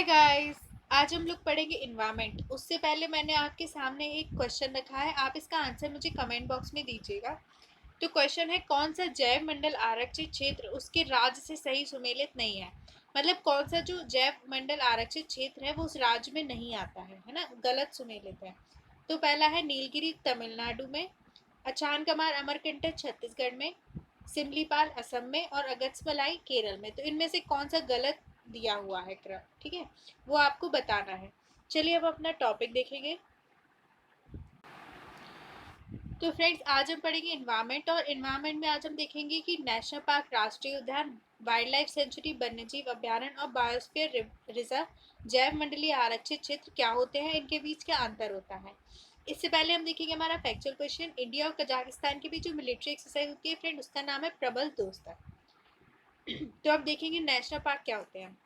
Hi guys. आज हम लोग पढ़ेंगे इन्वायरमेंट। उससे पहले मैंने आपके सामने एक क्वेश्चन रखा है, आप इसका आंसर मुझे कमेंट बॉक्स में दीजिएगा। तो क्वेश्चन है, कौन सा जैव मंडल आरक्षित क्षेत्र उसके राज्य से सही सुमेलित नहीं है। मतलब कौन सा जो जैव मंडल आरक्षित क्षेत्र है वो उस राज्य में नहीं आता है ना, गलत सुमेलित है। तो पहला है नीलगिरी तमिलनाडु में, अचानकमार अमरकंटक छत्तीसगढ़ में, सिमलीपाल असम में और अगस्त्यमलाई केरल में। तो इनमें से कौन सा गलत दिया हुआ है क्रम, ठीक है, वो आपको बताना है। चलिए अब अपना टॉपिक देखेंगे। तो फ्रेंड्स, आज हम पढ़ेंगे इन्वायरमेंट, और इन्वायरमेंट में आज हम देखेंगे कि नेशनल पार्क, राष्ट्रीय उद्यान, वाइल्ड लाइफ सेंचुरी, वन्यजीव अभ्यारण्य और बायोस्फीयर रिजर्व जैव मंडलीय आरक्षित क्षेत्र क्या होते हैं, इनके बीच क्या अंतर होता है। इससे पहले हम देखेंगे हमारा फैक्चुअल क्वेश्चन। इंडिया और कजाकिस्तान के बीच जो मिलिट्री एक्सरसाइज होती है फ्रेंड, उसका नाम है प्रबल दोस्ता। तो अब देखेंगे नेशनल पार्क क्या होते हैं।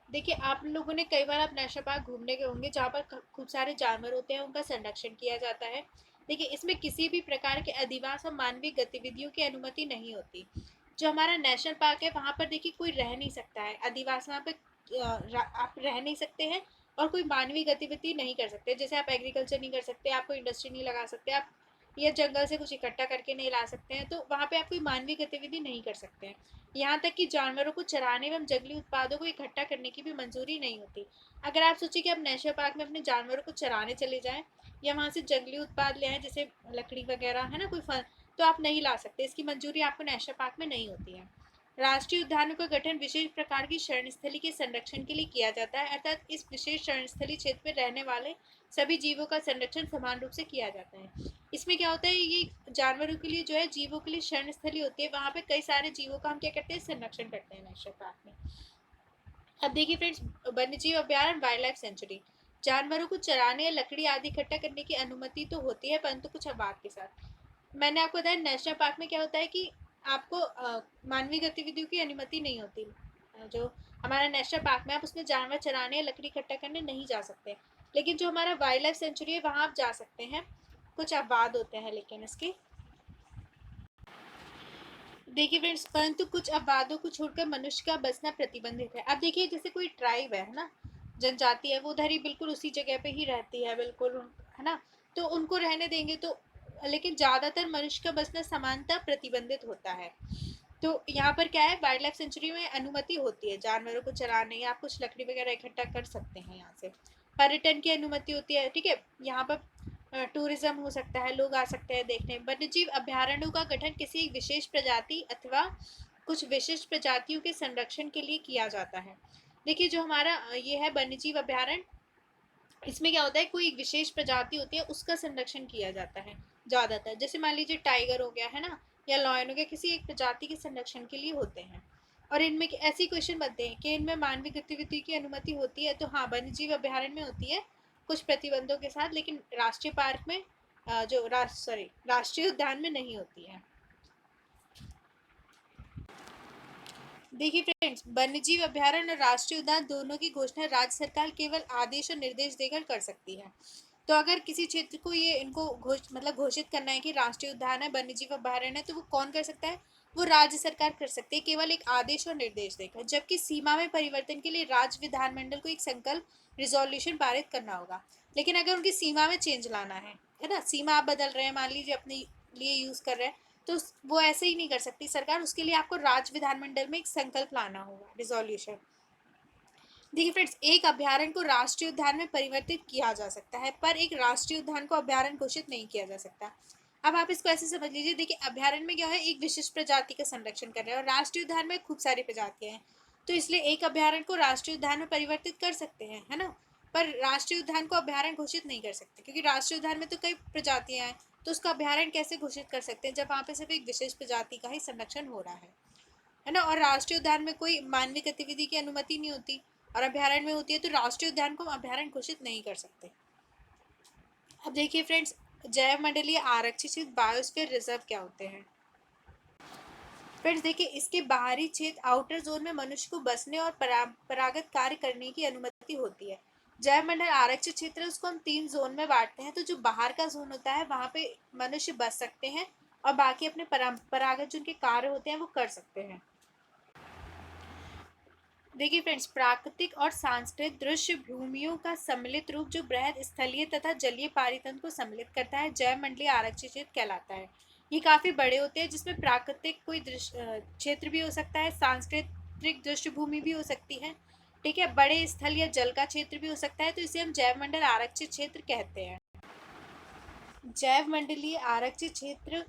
देखिए, आप लोगों ने कई बार आप नेशनल पार्क घूमने गए होंगे जहाँ पर खूब सारे जानवर होते हैं, उनका संरक्षण किया जाता है। देखिए, इसमें किसी भी प्रकार के अधिवास और मानवीय गतिविधियों की अनुमति नहीं होती। जो हमारा नेशनल पार्क है वहाँ पर देखिए कोई रह नहीं सकता है, अधिवास वहाँ पे आप रह नहीं सकते हैं, और कोई मानवीय गतिविधि नहीं कर सकते। जैसे आप एग्रीकल्चर नहीं कर सकते, आप कोई इंडस्ट्री नहीं लगा सकते, आप या जंगल से कुछ इकट्ठा करके नहीं ला सकते हैं, तो वहाँ पे आप कोई मानवीय गतिविधि नहीं कर सकते हैं। यहाँ तक कि जानवरों को चराने एवं जंगली उत्पादों को इकट्ठा करने की भी मंजूरी नहीं होती। अगर आप सोचिए कि आप नेशनल पार्क में अपने जानवरों को चराने चले जाएं या वहाँ से जंगली उत्पाद ले आए, जैसे लकड़ी वगैरह है ना, कोई फल, तो आप नहीं ला सकते। इसकी मंजूरी आपको नेशनल पार्क में नहीं होती है। राष्ट्रीय उद्यानों का गठन विशेष प्रकार की शरणस्थली के संरक्षण के लिए किया जाता है, अर्थात इस विशेष शरणस्थली क्षेत्र में रहने वाले सभी जीवों का संरक्षण समान रूप से किया जाता है। इसमें क्या होता है, ये जानवरों के लिए जो है, जीवों के लिए शरण स्थली होती है, वहाँ पे कई सारे जीवों का हम क्या करते हैं, संरक्षण करते हैं नेशनल पार्क में। अब देखिए फ्रेंड्स, वन्यजीव अभ्यारण्य, वाइल्ड लाइफ सेंचुरी, जानवरों को चराने या लकड़ी आदि इकट्ठा करने की अनुमति तो होती है, परंतु कुछ अपवाद के साथ। मैंने आपको बताया नेशनल पार्क में क्या होता है कि आपको मानवीय गतिविधियों की अनुमति नहीं होती। जो हमारा नेशनल पार्क में आप उसमें जानवर चराने या लकड़ी इकट्ठा करने नहीं जा सकते। लेकिन जो हमारा वाइल्ड लाइफ सेंचुरी है वहाँ आप जा सकते हैं, कुछ अपवाद होते हैं लेकिन इसके। देखिए फ्रेंड्स, परंतु कुछ अपवादों को छोड़कर मनुष्य का बसना प्रतिबंधित है। अब देखिए, जैसे कोई ट्राइब है ना, जनजाति है, वो उधर ही बिल्कुल उसी जगह पे ही रहती है बिल्कुल, है ना, तो उनको रहने देंगे तो। लेकिन ज्यादातर मनुष्य का बसना समानता प्रतिबंधित होता है। तो यहाँ पर क्या है, वाइल्ड लाइफ सेंचुरी में अनुमति होती है जानवरों को चराने, या आप कुछ लकड़ी वगैरह इकट्ठा कर सकते हैं यहाँ से। पर्यटन की अनुमति होती है, ठीक है, यहाँ पर टूरिज्म हो सकता है, लोग आ सकते हैं देखने। वन्यजीव अभ्यारण्यों का गठन किसी विशेष प्रजाति अथवा कुछ विशिष्ट प्रजातियों के संरक्षण के लिए किया जाता है। देखिए, जो हमारा ये है वन्यजीव अभ्यारण्य, इसमें क्या होता है, कोई एक विशेष प्रजाति होती है, उसका संरक्षण किया जाता है ज्यादातर। जैसे मान लीजिए टाइगर हो गया है ना, या लॉयन हो गया, किसी एक प्रजाति के संरक्षण के लिए होते हैं। और इनमें ऐसे क्वेश्चन बनते हैं कि इनमें मानवीय गतिविधि की अनुमति होती है, तो हाँ, वन्यजीव अभ्यारण्य में होती है कुछ प्रतिबंधों के साथ, लेकिन राष्ट्रीय पार्क में जो राष्ट्रीय उद्यान में नहीं होती है। देखिए फ्रेंड्स, वन्यजीव अभ्यारण्य और राष्ट्रीय उद्यान दोनों की घोषणा राज्य सरकार केवल आदेश और निर्देश देकर कर सकती है। तो अगर किसी क्षेत्र को ये इनको घोषित करना है कि राष्ट्रीय उद्यान है, वन्यजीव अभ्यारण्य है, तो वो कौन कर सकता है, वो राज्य सरकार कर सकती है, केवल एक आदेश और निर्देश देकर। जबकि सीमा में परिवर्तन के लिए राज्य विधानमंडल को एक संकल्प रिजोल्यूशन पारित करना होगा। लेकिन अगर उनकी सीमा में चेंज लाना है ना, सीमा आप बदल रहे हैं, मान लीजिए अपने लिए यूज कर रहे हैं, तो वो ऐसे ही नहीं कर सकती सरकार, उसके लिए आपको राज्य विधानमंडल में एक संकल्प लाना होगा, रिजोल्यूशन। देखिए फ्रेंड्स, एक अभ्यारण्य को राष्ट्रीय उद्यान में परिवर्तित किया जा सकता है, पर एक राष्ट्रीय उद्यान को अभ्यारण्य घोषित नहीं किया जा सकता। अब आप इसको ऐसे समझ लीजिए, देखिए अभ्यारण्य में क्या है, एक विशिष्ट प्रजाति का संरक्षण कर रहे हैं, और राष्ट्रीय उद्यान में खूब सारी प्रजातियां हैं। तो इसलिए एक अभ्यारण्य को राष्ट्रीय उद्यान में परिवर्तित कर सकते हैं, है ना, पर राष्ट्रीय उद्यान को अभ्यारण्य घोषित नहीं कर सकते, क्योंकि राष्ट्रीय उद्यान में तो कई प्रजातियां हैं। तो उसका अभ्यारण्य कैसे घोषित कर सकते हैं जब वहाँ पे सिर्फ एक विशेष प्रजाति का ही संरक्षण हो रहा है ना। और राष्ट्रीय उद्यान में कोई मानवीय गतिविधि की अनुमति नहीं होती, और अभ्यारण्य में होती है, तो राष्ट्रीय उद्यान को हम अभ्यारण्य घोषित नहीं कर सकते। अब देखिए फ्रेंड्स, जैव मंडलीय आरक्षित बायोस्फीयर रिजर्व क्या होते हैं। फ्रेंड्स देखिए, इसके बाहरी क्षेत्र, आउटर जोन में मनुष्य को बसने और परागत कार्य करने की अनुमति होती है। जैव मंडल आरक्षित क्षेत्र, उसको हम 3 जोन में बांटते हैं। तो जो बाहर का जोन होता है वहाँ पे मनुष्य बस सकते हैं, और बाकी अपने परागत जो उनके कार्य होते हैं वो कर सकते हैं। देखिए फ्रेंड्स, प्राकृतिक और सांस्कृतिक दृश्य भूमियों का सम्मिलित रूप जो बृहद स्थलीय तथा जलीय पारितंत्र को सम्मिलित करता है, जैव मंडलीय आरक्षित क्षेत्र कहलाता है। ये काफी बड़े होते हैं, जिसमें प्राकृतिक कोई दृश्य क्षेत्र भी हो सकता है, सांस्कृतिक दृश्य भूमि भी हो सकती है, ठीक है, बड़े स्थल या जल का क्षेत्र भी हो सकता है, तो इसे हम जैव मंडल आरक्षित क्षेत्र कहते हैं। जैव मंडलीय आरक्षित क्षेत्र,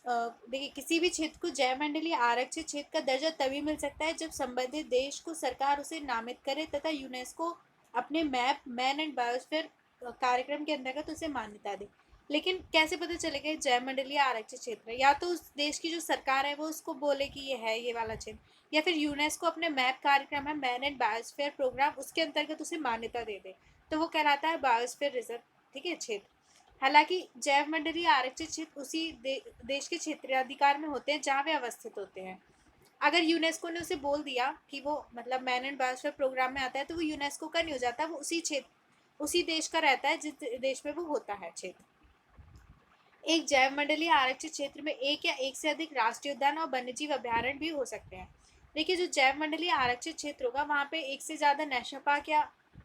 देखिए किसी भी क्षेत्र को जैव मंडलीय आरक्षित क्षेत्र का दर्जा तभी मिल सकता है जब संबंधित देश को सरकार उसे नामित करे तथा यूनेस्को अपने मैप मैन एंड बायोस्फीयर कार्यक्रम के अंतर्गत उसे मान्यता दे। लेकिन कैसे पता चलेगा जैव मंडलीय आरक्षित क्षेत्र है? या तो उस देश की जो सरकार है वो उसको बोले कि ये है ये वाला क्षेत्र, या फिर यूनेस्को अपने मैप कार्यक्रम है मैन एंड बायोस्फीयर प्रोग्राम, उसके अंतर्गत उसे मान्यता दे दे, तो वो कहलाता है बायोस्फीयर रिजर्व, ठीक है, क्षेत्र। हालांकि जैव मंडलीय आरक्षित क्षेत्र उसी देश के क्षेत्राधिकार में होते हैं जहाँ वे अवस्थित होते हैं। अगर यूनेस्को ने उसे बोल दिया कि वो मतलब मैन एंड बायोस्फीयर प्रोग्राम में आता है, तो वो यूनेस्को का नहीं हो जाता, वो उसी क्षेत्र उसी देश का रहता है जिस देश में वो होता है क्षेत्र। एक जैव मंडलीय आरक्षित क्षेत्र में एक या एक से अधिक राष्ट्रीय उद्यान और वन्यजीव अभ्यारण्य भी हो सकते हैं। देखिए, जो जैव मंडलीय आरक्षित क्षेत्र होगा वहाँ पे एक से ज़्यादा नेशनल पार्क या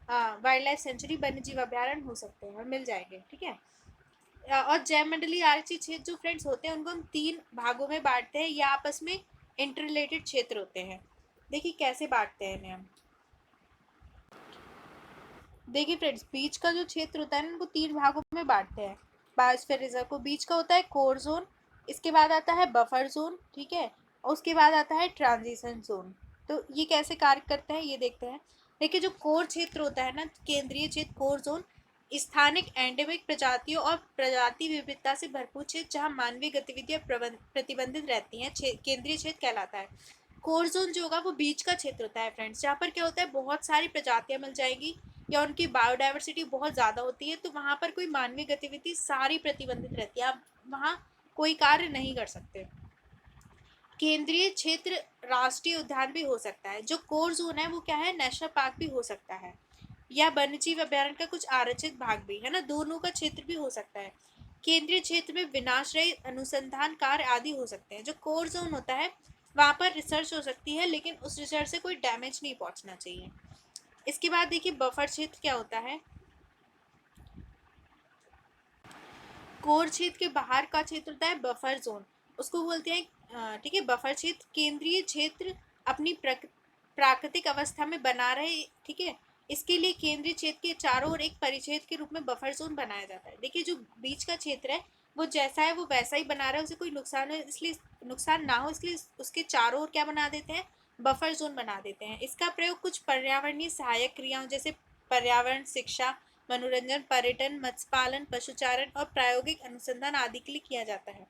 वाइल्ड लाइफ सेंचुरी वन्यजीव अभ्यारण्य हो सकते हैं और मिल जाएंगे, ठीक है। और जैव मंडलीय आरक्षित क्षेत्र जो फ्रेंड्स होते हैं उनको हम 3 भागों में बांटते हैं, ये आपस में इंटररिलेटेड क्षेत्र होते हैं। देखिए कैसे बांटते हैं इन्हें हम। देखिए फ्रेंड्स, बीच का जो क्षेत्र होता है ना, उनको 3 भागों में बांटते हैं बायोस्फीयर रिजर्व को। बीच का होता है कोर जोन, इसके बाद आता है बफर जोन, ठीक है, और उसके बाद आता है ट्रांजिशन जोन। तो ये कैसे कार्य करते हैं ये देखते हैं। देखिए, जो कोर क्षेत्र होता है ना, केंद्रीय क्षेत्र कोर जोन, स्थानिक एंडेमिक प्रजातियों और प्रजाति विविधता से भरपूर क्षेत्र जहाँ मानवीय गतिविधियां प्रतिबंधित रहती हैं, केंद्रीय क्षेत्र कहलाता है। कोर जोन जो होगा वो बीच का क्षेत्र होता है फ्रेंड्स, जहाँ पर क्या होता है, बहुत सारी प्रजातियां मिल जाएंगी या उनकी बायोडाइवर्सिटी बहुत ज़्यादा होती है, तो वहाँ पर कोई मानवीय गतिविधि सारी प्रतिबंधित रहती है, आप वहाँ कोई कार्य नहीं कर सकते। केंद्रीय क्षेत्र राष्ट्रीय उद्यान भी हो सकता है। जो कोर जोन है वो क्या है, नेशनल पार्क भी हो सकता है, या वन्यजीव अभ्यारण्य का कुछ आरक्षित भाग भी है ना, दोनों का क्षेत्र भी हो सकता है। केंद्रीय क्षेत्र में विनाशरहित अनुसंधान कार्य आदि हो सकते हैं। जो कोर जोन होता है वहाँ पर रिसर्च हो सकती है, लेकिन उस रिसर्च से कोई डैमेज नहीं पहुंचना चाहिए। इसके बाद देखिए बफर क्षेत्र क्या होता है। कोर क्षेत्र के बाहर का क्षेत्र होता है बफर जोन, उसको बोलते हैं, ठीक है, बफर क्षेत्र। केंद्रीय क्षेत्र अपनी प्राकृतिक अवस्था में बना रहे, ठीक है, इसके लिए केंद्रीय क्षेत्र के चारों ओर एक परिक्षेत्र के रूप में बफर जोन बनाया जाता है। देखिए, जो बीच का क्षेत्र है वो जैसा है वो वैसा ही बना रहा है, उसे कोई नुकसान हो इसलिए नुकसान ना हो इसलिए उसके चारों ओर क्या बना देते हैं, बफर जोन बना देते हैं। इसका प्रयोग कुछ पर्यावरणीय सहायक क्रियाओं जैसे पर्यावरण शिक्षा, मनोरंजन, पर्यटन, मत्स्य पालन, पशुचारण और प्रायोगिक अनुसंधान आदि के लिए किया जाता है।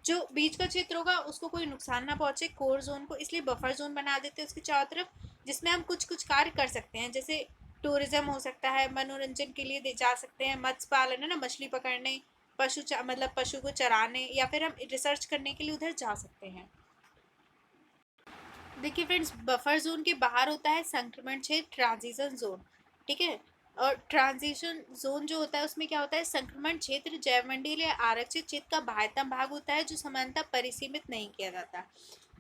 जो बीच का क्षेत्र होगा उसको कोई नुकसान ना पहुंचे कोर जोन को, इसलिए बफर जोन बना देते हैं उसके चारों तरफ, जिसमें हम कुछ कुछ कार्य कर सकते हैं, जैसे टूरिज्म हो सकता है, मनोरंजन के लिए जा सकते हैं, मत्स्य पालन है ना, मछली पकड़ने, मतलब पशु को चराने, या फिर हम रिसर्च करने के लिए उधर जा सकते हैं। देखिए फ्रेंड्स, बफर जोन के बाहर होता है संक्रमण क्षेत्र, ट्रांजिशन जोन, ठीक है। और ट्रांजिशन जोन जो होता है उसमें क्या होता है, संक्रमण क्षेत्र जैवमंडलीय या आरक्षित क्षेत्र का बाह्यतम भाग होता है जो सामान्यतः परिसीमित नहीं किया जाता।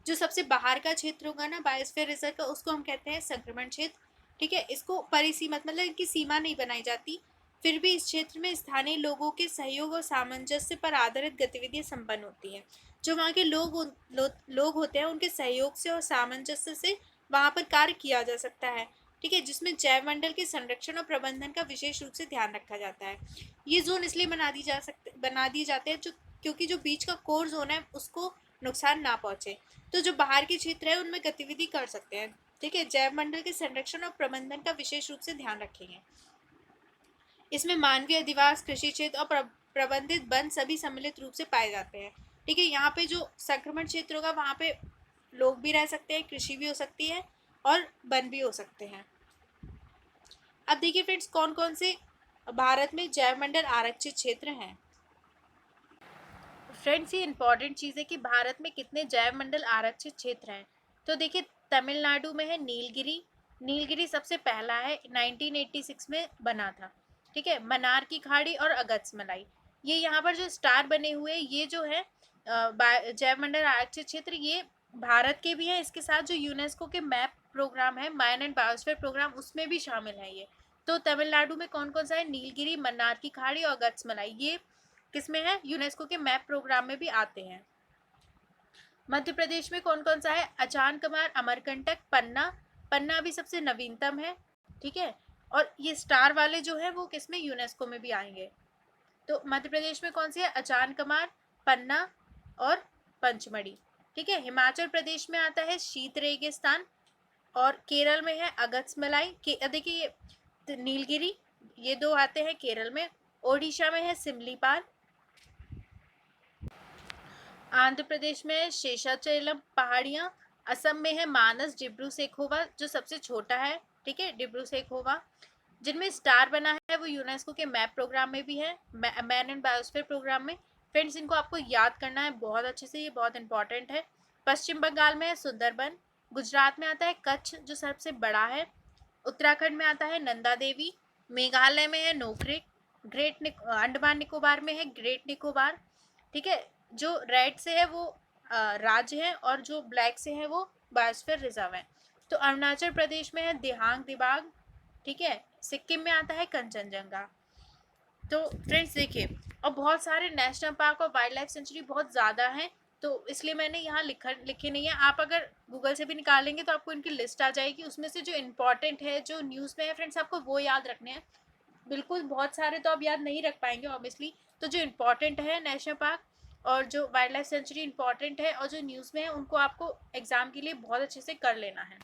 जो सबसे बाहर का क्षेत्र होगा ना बायोस्फीयर रिजर्व का, उसको हम कहते हैं संक्रमण क्षेत्र, ठीक है। इसको परिसीमित मतलब इनकी सीमा नहीं बनाई जाती, फिर भी इस क्षेत्र में स्थानीय लोगों के सहयोग और सामंजस्य पर आधारित गतिविधियां संपन्न होती हैं। जो वहाँ के लोग होते हैं उनके सहयोग से और सामंजस्य से वहाँ पर कार्य किया जा सकता है, ठीक है, जिसमें जैव मंडल के संरक्षण और प्रबंधन का विशेष रूप से ध्यान रखा जाता है। ये जोन इसलिए बना दिए जाते हैं जो क्योंकि जो बीच का कोर जोन है उसको नुकसान ना पहुंचे, तो जो बाहर के क्षेत्र है उनमें गतिविधि कर सकते हैं, ठीक है, जैव मंडल के संरक्षण और प्रबंधन का विशेष रूप से ध्यान रखेंगे। इसमें मानवीय अधिवास, कृषि क्षेत्र और प्रबंधित वन सभी सम्मिलित रूप से पाए जाते हैं, ठीक है। यहाँ पे जो संक्रमण क्षेत्र होगा वहाँ पे लोग भी रह सकते हैं, कृषि भी हो सकती है और वन भी हो सकते हैं। अब देखिए फ्रेंड्स, कौन कौन से भारत में जैव मंडल आरक्षित क्षेत्र हैं। फ्रेंड्स, ये इंपॉर्टेंट चीज़ है कि भारत में कितने जैव मंडल आरक्षित क्षेत्र हैं। तो देखिए, तमिलनाडु में है नीलगिरी, नीलगिरी सबसे पहला है, 1986 में बना था, ठीक है। मन्नार की खाड़ी और अगस्त्यमलाई, ये यहाँ पर जो स्टार बने हुए ये जो है जैव मंडल आरक्षित क्षेत्र, ये भारत के भी हैं, इसके साथ जो यूनेस्को के मैप प्रोग्राम है, माइन एंड बायोस्फीयर प्रोग्राम, उसमें भी शामिल है ये। तो तमिलनाडु में कौन कौन सा है? नीलगिरी, मन्नार की खाड़ी और गत्समलाई, ये किसमें है? यूनेस्को के मैप प्रोग्राम में भी आते हैं। मध्य प्रदेश में कौन कौन सा है? अचान कमार, अमरकंटक, पन्ना। पन्ना अभी सबसे नवीनतम है, ठीक है। और ये स्टार वाले जो है वो किसमें? यूनेस्को में भी आएंगे। तो मध्य प्रदेश में कौन सी है? अचान कमार, पन्ना और पंचमढ़ी, ठीक है। हिमाचल प्रदेश में आता है शीत रेगिस्तान, और केरल में है अगस्त्यमलाई के, देखिए ये नीलगिरी, ये दो आते हैं केरल में। ओडिशा में है सिमलीपाल, आंध्र प्रदेश में है शेषाचलम पहाड़ियाँ, असम में है मानस डिब्रू सेखोवा जो सबसे छोटा है, ठीक है, डिब्रू सेखोवा। जिनमें स्टार बना है वो यूनेस्को के मैप प्रोग्राम में भी है, मैन एंड बायोस्फीयर प्रोग्राम में। फ्रेंड्स इनको आपको याद करना है बहुत अच्छे से, ये बहुत इंपॉर्टेंट है। पश्चिम बंगाल में है सुंदरबन, गुजरात में आता है कच्छ जो सबसे बड़ा है, उत्तराखंड में आता है नंदा देवी, मेघालय में है नोक्रेक, अंडमान निकोबार में है ग्रेट निकोबार, ठीक है। जो रेड से है वो राज्य है, और जो ब्लैक से है वो बायोस्फीयर रिजर्व है। तो अरुणाचल प्रदेश में है दिहांग दिबांग, ठीक है। सिक्किम में आता है कंचनजंगा। तो फ्रेंड्स देखिए, और बहुत सारे नेशनल पार्क और वाइल्ड लाइफ सेंचुरी बहुत ज़्यादा हैं, तो इसलिए मैंने यहाँ लिखे नहीं है। आप अगर गूगल से भी निकालेंगे तो आपको इनकी लिस्ट आ जाएगी, उसमें से जो इम्पोर्टेंट है, जो न्यूज़ में है फ्रेंड्स, आपको वो याद रखने हैं। बिल्कुल बहुत सारे तो आप याद नहीं रख पाएंगे ऑब्वियसली। तो जो इम्पोर्टेंट है नेशनल पार्क और जो वाइल्ड लाइफ सेंचुरी इम्पोर्टेंट है और जो न्यूज़ में है, उनको आपको एग्जाम के लिए बहुत अच्छे से कर लेना है।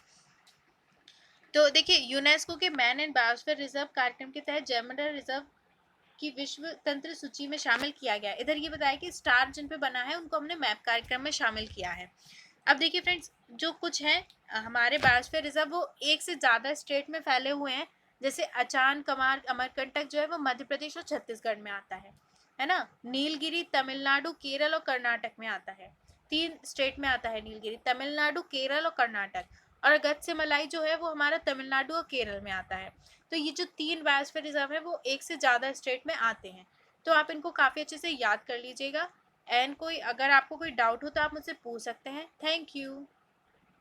तो देखिए, यूनेस्को के मैन एंड बायोस्फीयर रिजर्व कार्यक्रम के तहत जयमंडल रिजर्व की विश्व तंत्र सूची में शामिल किया गया। इधर ये बताया कि स्टार जिन पे बना है उनको हमने मैप कार्यक्रम में शामिल किया है। अब देखिए फ्रेंड्स, जो कुछ है हमारे बायोस्फीयर रिजर्व वो एक से ज़्यादा स्टेट में फैले हुए हैं। जैसे अचान कमार अमरकंटक जो है वो मध्य प्रदेश और छत्तीसगढ़ में आता है ना। नीलगिरी तमिलनाडु, केरल और कर्नाटक में आता है। 3 स्टेट में आता है नीलगिरी, तमिलनाडु, केरल और कर्नाटक। और गत्समलाई जो है वो हमारा तमिलनाडु और केरल में आता है। तो ये जो 3 बायोस्फीयर रिजर्व है वो एक से ज़्यादा स्टेट में आते हैं। तो आप इनको काफ़ी अच्छे से याद कर लीजिएगा। एंड कोई अगर आपको कोई डाउट हो तो आप मुझसे पूछ सकते हैं। Thank you.